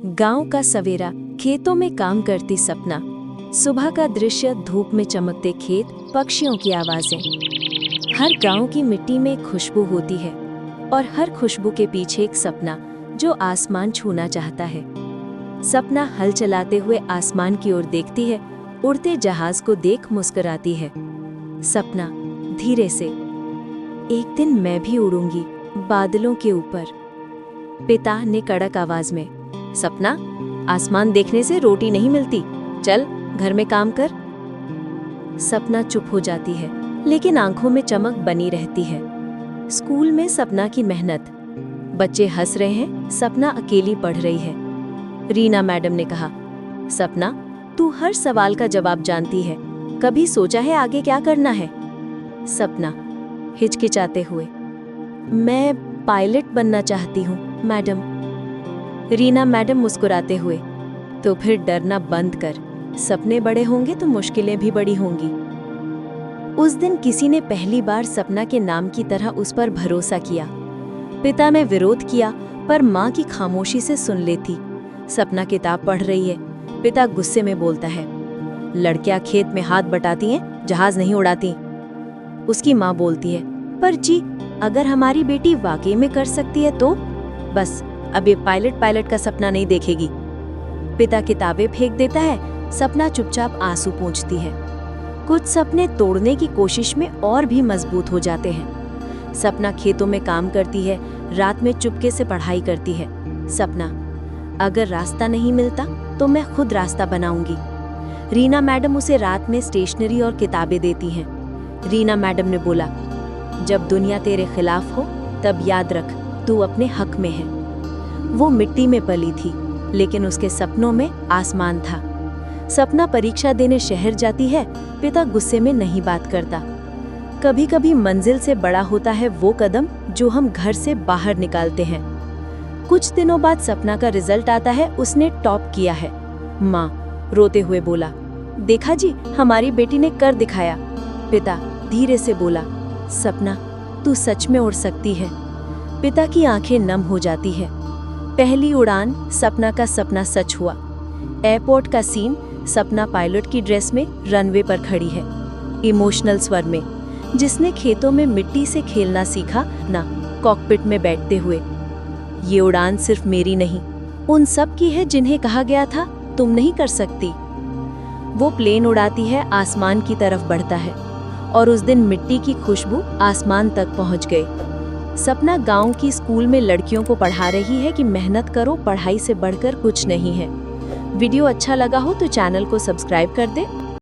गांव का सवेरा, खेतों में काम करती सपना। सुबह का दृश्य, धूप में चमकते खेत, पक्षियों की आवाजें। हर गांव की मिट्टी में एक खुशबू होती है और हर खुशबू के पीछे एक सपना जो आसमान छूना चाहता है। सपना हल चलाते हुए आसमान की ओर देखती है, उड़ते जहाज को देख मुस्कुराती है। सपना धीरे से, एक दिन मैं भी उड़ूंगी बादलों के ऊपर। पिता ने कड़क आवाज में, सपना, आसमान देखने से रोटी नहीं मिलती, चल घर में काम कर। सपना चुप हो जाती है, लेकिन आंखों में चमक बनी रहती है। स्कूल में सपना की मेहनत। बच्चे हंस रहे हैं, सपना अकेली पढ़ रही है। रीना मैडम ने कहा, सपना, तू हर सवाल का जवाब जानती है, कभी सोचा है आगे क्या करना है? सपना हिचकिचाते हुए, मैं पायलट बनना चाहती हूँ मैडम। रीना मैडम मुस्कुराते हुए, तो फिर डरना बंद कर, सपने बड़े होंगे तो मुश्किलें भी बड़ी होंगी। उस दिन किसी ने पहली बार सपना के नाम की तरह उस पर भरोसा किया। पिता ने विरोध किया, पर माँ की खामोशी से सुन लेती। सपना किताब पढ़ रही है, पिता गुस्से में बोलता है, लड़कियां खेत में हाथ बटाती हैं, जहाज नहीं उड़ाती। उसकी माँ बोलती है, पर जी, अगर हमारी बेटी वाकई में कर सकती है तो? बस अब ये पायलट का सपना नहीं देखेगी। पिता किताबें फेंक देता है, सपना चुपचाप आंसू पोंछती है। कुछ सपने तोड़ने की कोशिश में और भी मजबूत हो जाते हैं। सपना खेतों में काम करती है, रात में चुपके से पढ़ाई करती है। सपना, अगर रास्ता नहीं मिलता तो मैं खुद रास्ता बनाऊंगी। रीना मैडम उसे रात में स्टेशनरी और किताबें देती हैं। रीना मैडम ने बोला, जब दुनिया तेरे खिलाफ हो तब याद रख, तू अपने हक में है। वो मिट्टी में पली थी, लेकिन उसके सपनों में आसमान था। सपना परीक्षा देने शहर जाती है, पिता गुस्से में नहीं बात करता। कभी कभी मंजिल से बड़ा होता है वो कदम जो हम घर से बाहर निकालते हैं। कुछ दिनों बाद सपना का रिजल्ट आता है, उसने टॉप किया है। माँ रोते हुए बोला, देखा जी, हमारी बेटी ने कर दिखाया। पिता धीरे से बोला, सपना, तू सच में उड़ सकती है। पिता की आंखें नम हो जाती है। पहली उड़ान, सपना का सपना सच हुआ। एयरपोर्ट का सीन, सपना पायलट की ड्रेस में रनवे पर खड़ी है, इमोशनल स्वर में। जिसने खेतों में मिट्टी से खेलना सीखा ना, कॉकपिट में बैठते हुए। ये उड़ान सिर्फ मेरी नहीं, उन सब की है जिन्हें कहा गया था तुम नहीं कर सकती। वो प्लेन उड़ाती है, आसमान की तरफ बढ़ता है, और उस दिन मिट्टी की खुशबू आसमान तक पहुंच गई। सपना गांव की स्कूल में लड़कियों को पढ़ा रही है कि मेहनत करो, पढ़ाई से बढ़कर कुछ नहीं है। वीडियो अच्छा लगा हो तो चैनल को सब्सक्राइब कर दे।